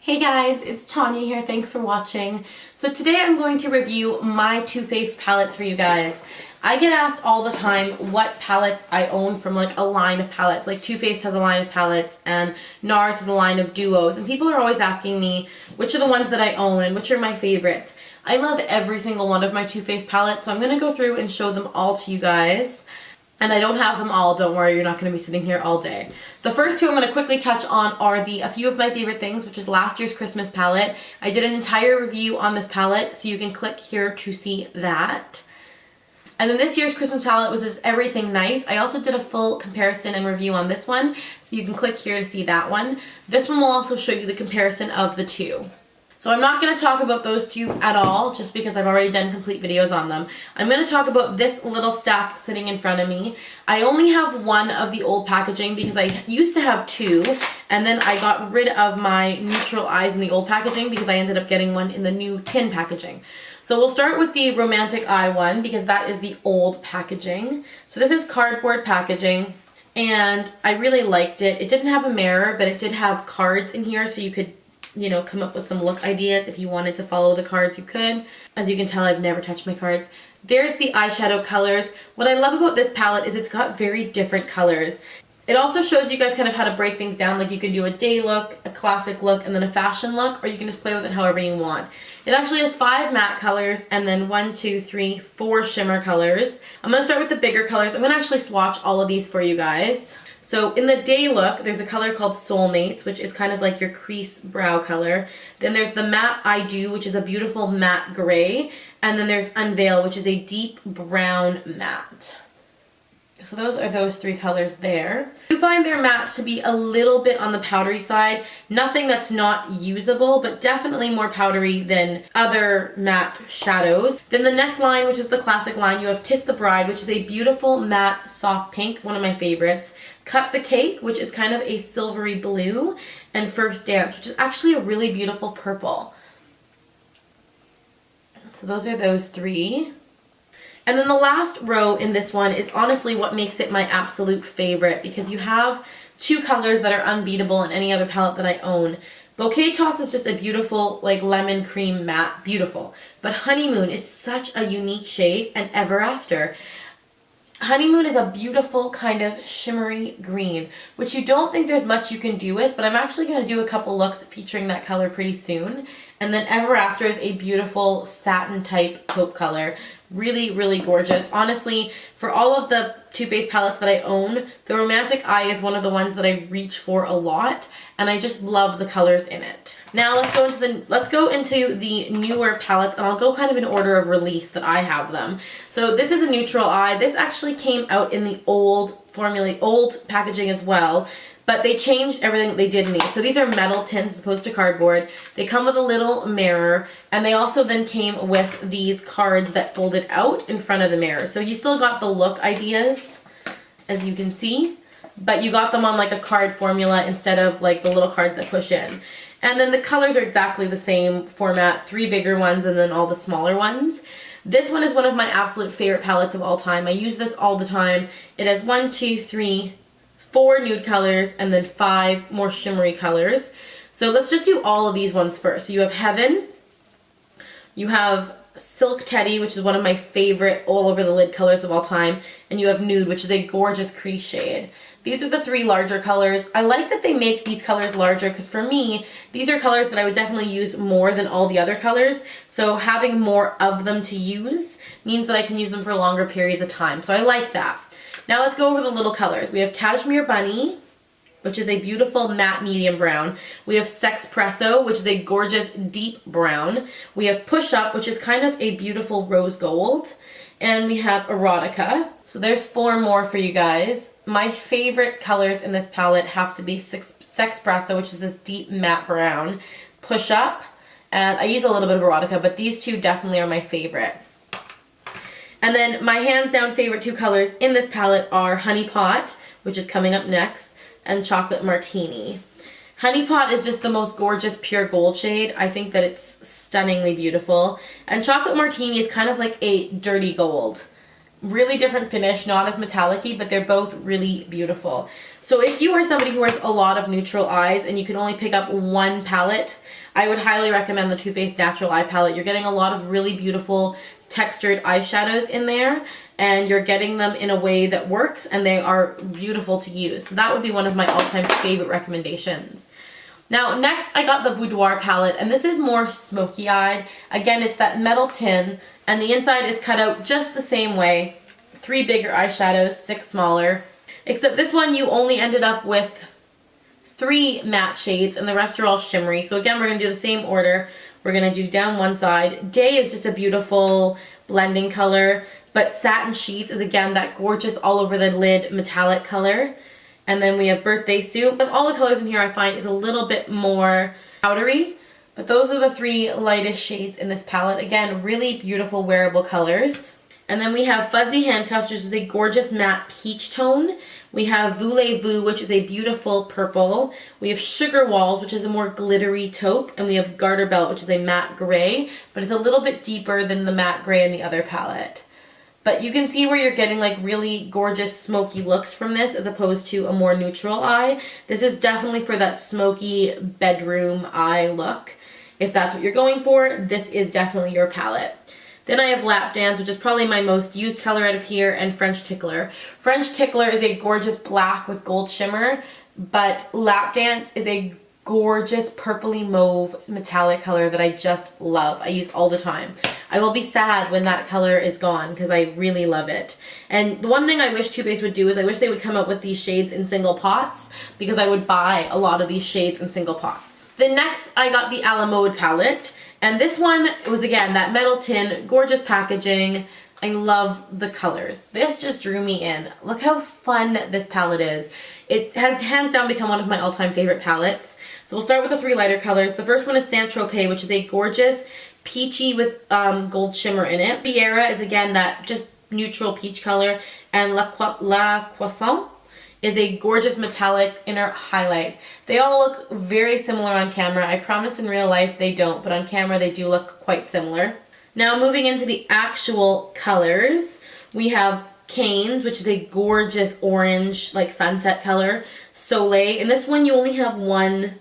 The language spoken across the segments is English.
Hey guys, it's Tanya here. Thanks for watching. So today I'm going to review my Too Faced palettes for you guys. I get asked all the time what palettes I own from like a line of palettes. Like Too Faced has a line of palettes and NARS has a line of duos. And people are always asking me which are the ones that I own and which are my favorites. I love every single one of my Too Faced palettes, so I'm going to go through and show them all to you guys. And I don't have them all, don't worry, you're not going to be sitting here all day. The first two I'm going to quickly touch on are a few of my favorite things, which is last year's Christmas palette. I did an entire review on this palette, so you can click here to see that. And then this year's Christmas palette was just Everything Nice. I also did a full comparison and review on this one, so you can click here to see that one. This one will also show you the comparison of the two. So I'm not going to talk about those two at all, just because I've already done complete videos on them. I'm going to talk about this little stack sitting in front of me. I only have one of the old packaging because I used to have two, and then I got rid of my neutral eyes in the old packaging because I ended up getting one in the new tin packaging. So we'll start with the Romantic Eye one because that is the old packaging. So this is cardboard packaging, and I really liked it. It didn't have a mirror, but it did have cards in here so you could, you know, come up with some look ideas. If you wanted to follow the cards, you could. As you can tell, I've never touched my cards. There's the eyeshadow colors. What I love about this palette is it's got very different colors. It also shows you guys kind of how to break things down. Like you can do a day look, a classic look, and then a fashion look, or you can just play with it however you want. It actually has 5 matte colors and then 4 shimmer colors. I'm going to start with the bigger colors. I'm going to actually swatch all of these for you guys. So in the day look, there's a color called Soulmates, which is kind of like your crease brow color. Then there's the matte I Do, which is a beautiful matte gray. And then there's Unveil, which is a deep brown matte. So those are those 3 colors there. I do find their mattes to be a little bit on the powdery side. Nothing that's not usable, but definitely more powdery than other matte shadows. Then the next line, which is the classic line, you have Kiss the Bride, which is a beautiful matte soft pink, one of my favorites. Cut the Cake, which is kind of a silvery blue. And First Dance, which is actually a really beautiful purple. So those are those 3. And then the last row in this one is honestly what makes it my absolute favorite, because you have 2 colors that are unbeatable in any other palette that I own. Bouquet Toss is just a beautiful, like, lemon cream matte, beautiful. But Honeymoon is such a unique shade, and Ever After. Honeymoon is a beautiful kind of shimmery green, which you don't think there's much you can do with, but I'm actually going to do a couple looks featuring that color pretty soon. And then Ever After is a beautiful satin type taupe color. Really, really gorgeous. Honestly, for all of the Too Faced palettes that I own, the Romantic Eye is one of the ones that I reach for a lot, and I just love the colors in it. Now let's go into the newer palettes, and I'll go kind of in order of release that I have them. So this is a neutral eye. This actually came out in the old packaging as well. But they changed everything that they did in these. So these are metal tins as opposed to cardboard. They come with a little mirror, and they also then came with these cards that folded out in front of the mirror. So you still got the look ideas, as you can see, but you got them on like a card formula instead of like the little cards that push in. And then the colors are exactly the same format, 3 bigger ones and then all the smaller ones. This one is one of my absolute favorite palettes of all time. I use this all the time. It has 4 nude colors and then 5 more shimmery colors. So let's just do all of these ones first. So you have Heaven, you have Silk Teddy, which is one of my favorite all over the lid colors of all time, and you have Nude, which is a gorgeous crease shade. These are the 3 larger colors. I like that they make these colors larger because for me, these are colors that I would definitely use more than all the other colors. So having more of them to use means that I can use them for longer periods of time. So I like that. Now let's go over the little colors. We have Cashmere Bunny, which is a beautiful matte medium brown. We have Sexpresso, which is a gorgeous deep brown. We have Push Up, which is kind of a beautiful rose gold. And we have Erotica. So there's 4 more for you guys. My favorite colors in this palette have to be Sexpresso, which is this deep matte brown, Push Up, and I use a little bit of Erotica, but these 2 definitely are my favorite. And then my hands down favorite 2 colors in this palette are Honey Pot, which is coming up next, and Chocolate Martini. Honey Pot is just the most gorgeous pure gold shade. I think that it's stunningly beautiful. And Chocolate Martini is kind of like a dirty gold. Really different finish, not as metallic-y, but they're both really beautiful. So if you are somebody who wears a lot of neutral eyes and you can only pick up one palette, I would highly recommend the Too Faced Natural Eye Palette. You're getting a lot of really beautiful textured eyeshadows in there, and you're getting them in a way that works, and they are beautiful to use. So that would be one of my all-time favorite recommendations. Now next I got the Boudoir palette, and this is more smoky eyed. Again, it's that metal tin, and the inside is cut out just the same way. 3 bigger eyeshadows, 6 smaller. Except this one you only ended up with 3 matte shades and the rest are all shimmery. So again, we're going to do the same order. We're going to do down one side. Day is just a beautiful blending color, but Satin Sheets is again that gorgeous all over the lid metallic color. And then we have Birthday Soup. And all the colors in here I find is a little bit more powdery, but those are the 3 lightest shades in this palette. Again, really beautiful wearable colors. And then we have Fuzzy Handcuffs, which is a gorgeous matte peach tone. We have Voulez-Vous, which is a beautiful purple. We have Sugar Walls, which is a more glittery taupe. And we have Garter Belt, which is a matte gray, but it's a little bit deeper than the matte gray in the other palette. But you can see where you're getting like really gorgeous smoky looks from this as opposed to a more neutral eye. This is definitely for that smoky bedroom eye look. If that's what you're going for, this is definitely your palette. Then I have Lap Dance, which is probably my most used color out of here, and French Tickler. French Tickler is a gorgeous black with gold shimmer, but Lap Dance is a gorgeous purpley mauve metallic color that I just love. I use all the time. I will be sad when that color is gone because I really love it. And the one thing I wish Too Faced would do is I wish they would come up with these shades in single pots, because I would buy a lot of these shades in single pots. Then next I got the A La Mode palette. And this one was, again, that metal tin, gorgeous packaging. I love the colors. This just drew me in. Look how fun this palette is. It has hands down become one of my all-time favorite palettes. So we'll start with the 3 lighter colors. The first one is Saint-Tropez, which is a gorgeous peachy with gold shimmer in it. Riviera is, again, that just neutral peach color. And La Croissant is a gorgeous metallic inner highlight. They all look very similar on camera. I promise in real life they don't, but on camera they do look quite similar. Now moving into the actual colors, we have Canes, which is a gorgeous orange, like sunset color. Soleil, and this one you only have one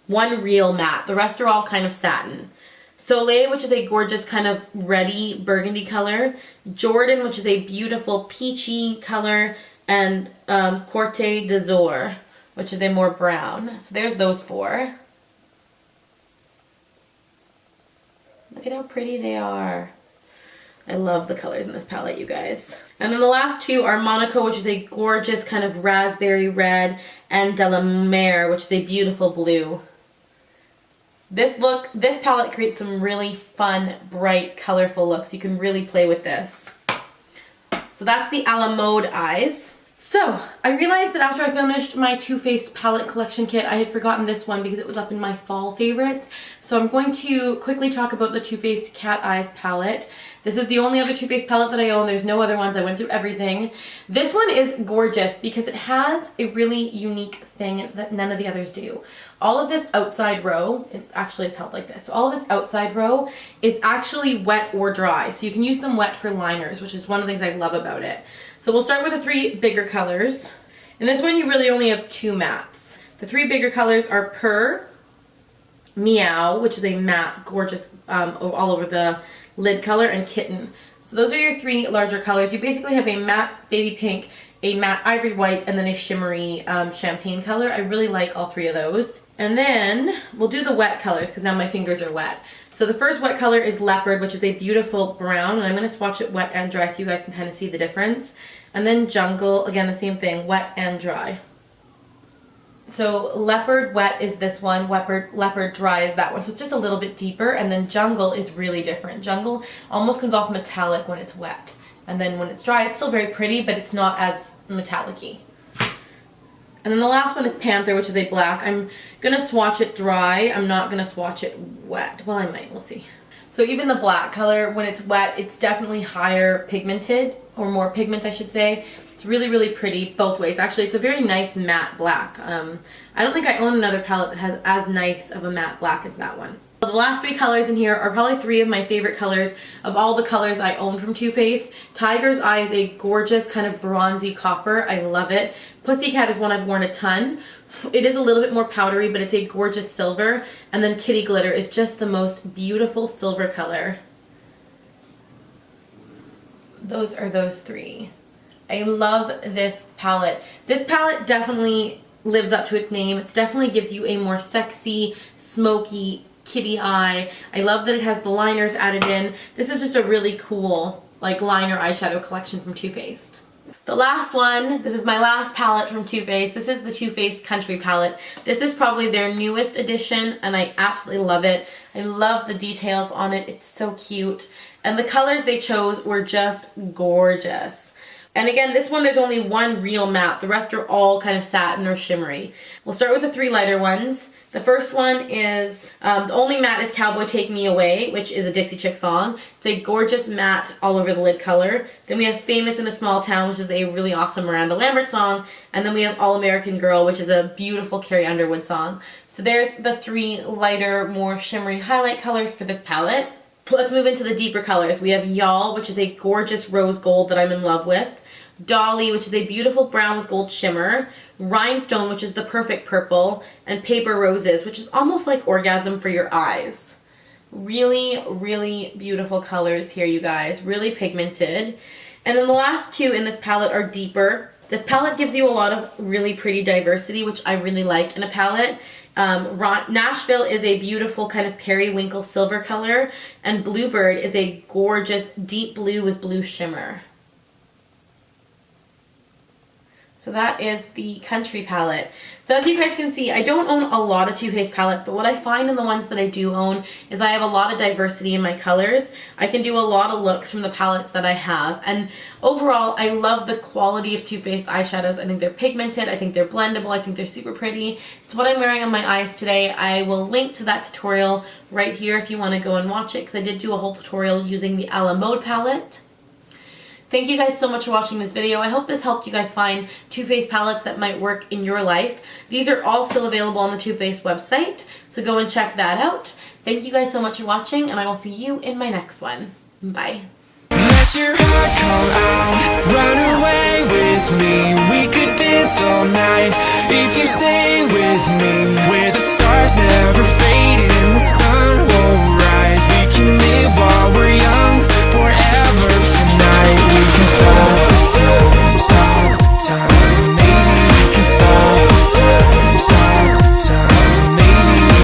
real matte. The rest are all kind of satin. Soleil, which is a gorgeous kind of reddy burgundy color. Jordan, which is a beautiful peachy color. And Corte d'Azur, which is a more brown. So there's those 4. Look at how pretty they are. I love the colors in this palette, you guys. And then the last 2 are Monaco, which is a gorgeous kind of raspberry red, and De La Mer, which is a beautiful blue. This palette creates some really fun, bright, colorful looks. You can really play with this. So that's the A La Mode eyes. So, I realized that after I finished my Too Faced palette collection kit, I had forgotten this one because it was up in my fall favorites. So I'm going to quickly talk about the Too Faced Cat Eyes palette. This is the only other Too Faced palette that I own. There's no other ones. I went through everything. This one is gorgeous because it has a really unique thing that none of the others do. All of this outside row, it actually is held like this. So all of this outside row is actually wet or dry. So you can use them wet for liners, which is one of the things I love about it. So we'll start with the 3 bigger colors. In this one you really only have 2 mattes. The 3 bigger colors are Purr, Meow, which is a matte, gorgeous all over the lid color, and Kitten. So those are your 3 larger colors. You basically have a matte baby pink, a matte ivory white, and then a shimmery champagne color. I really like all 3 of those. And then we'll do the wet colors because now my fingers are wet. So the first wet color is Leopard, which is a beautiful brown, and I'm going to swatch it wet and dry so you guys can kind of see the difference. And then Jungle, again the same thing, wet and dry. So Leopard wet is this one, Leopard dry is that one. So it's just a little bit deeper, and then Jungle is really different. Jungle almost comes off metallic when it's wet. And then when it's dry, it's still very pretty, but it's not as metallic-y. And then the last one is Panther, which is a black. I'm going to swatch it dry. I'm not going to swatch it wet. Well, I might. We'll see. So even the black color, when it's wet, it's definitely higher pigmented, or more pigment, I should say. It's really, really pretty both ways. Actually, it's a very nice matte black. I don't think I own another palette that has as nice of a matte black as that one. The last three colors in here are probably three of my favorite colors of all the colors I own from Too Faced. Tiger's Eye is a gorgeous kind of bronzy copper. I love it. Pussycat is one I've worn a ton. It is a little bit more powdery, but it's a gorgeous silver. And then Kitty Glitter is just the most beautiful silver color. Those are those three. I love this palette. This palette definitely lives up to its name. It definitely gives you a more sexy, smoky, kitty eye. I love that it has the liners added in. This is just a really cool like liner eyeshadow collection from Too Faced. The last one, this is my last palette from Too Faced. This is the Too Faced Country palette. This is probably their newest edition and I absolutely love it. I love the details on it. It's so cute. And the colors they chose were just gorgeous. And again, this one there's only one real matte. The rest are all kind of satin or shimmery. We'll start with the three lighter ones. The first one is, the only matte is Cowboy Take Me Away, which is a Dixie Chick song. It's a gorgeous matte all over the lid color. Then we have Famous in a Small Town, which is a really awesome Miranda Lambert song. And then we have All American Girl, which is a beautiful Carrie Underwood song. So there's the three lighter, more shimmery highlight colors for this palette. Let's move into the deeper colors. We have Y'all, which is a gorgeous rose gold that I'm in love with. Dolly, which is a beautiful brown with gold shimmer. Rhinestone, which is the perfect purple. And Paper Roses, which is almost like Orgasm for your eyes. Really, really beautiful colors here, you guys. Really pigmented. And then the last two in this palette are deeper. This palette gives you a lot of really pretty diversity, which I really like in a palette. Nashville is a beautiful kind of periwinkle silver color. And Bluebird is a gorgeous deep blue with blue shimmer. So that is the Country palette. So as you guys can see, I don't own a lot of Too Faced palettes, but what I find in the ones that I do own is I have a lot of diversity in my colors. I can do a lot of looks from the palettes that I have. And overall, I love the quality of Too Faced eyeshadows. I think they're pigmented, I think they're blendable, I think they're super pretty. It's what I'm wearing on my eyes today. I will link to that tutorial right here if you want to go and watch it, because I did do a whole tutorial using the A La Mode palette. Thank you guys so much for watching this video. I hope this helped you guys find Too Faced palettes that might work in your life. These are all still available on the Too Faced website, so go and check that out. Thank you guys so much for watching, and I will see you in my next one. Bye. Let your heart come out, run away with me. We could dance all night if you stay with me. Where the stars never fade in the sun.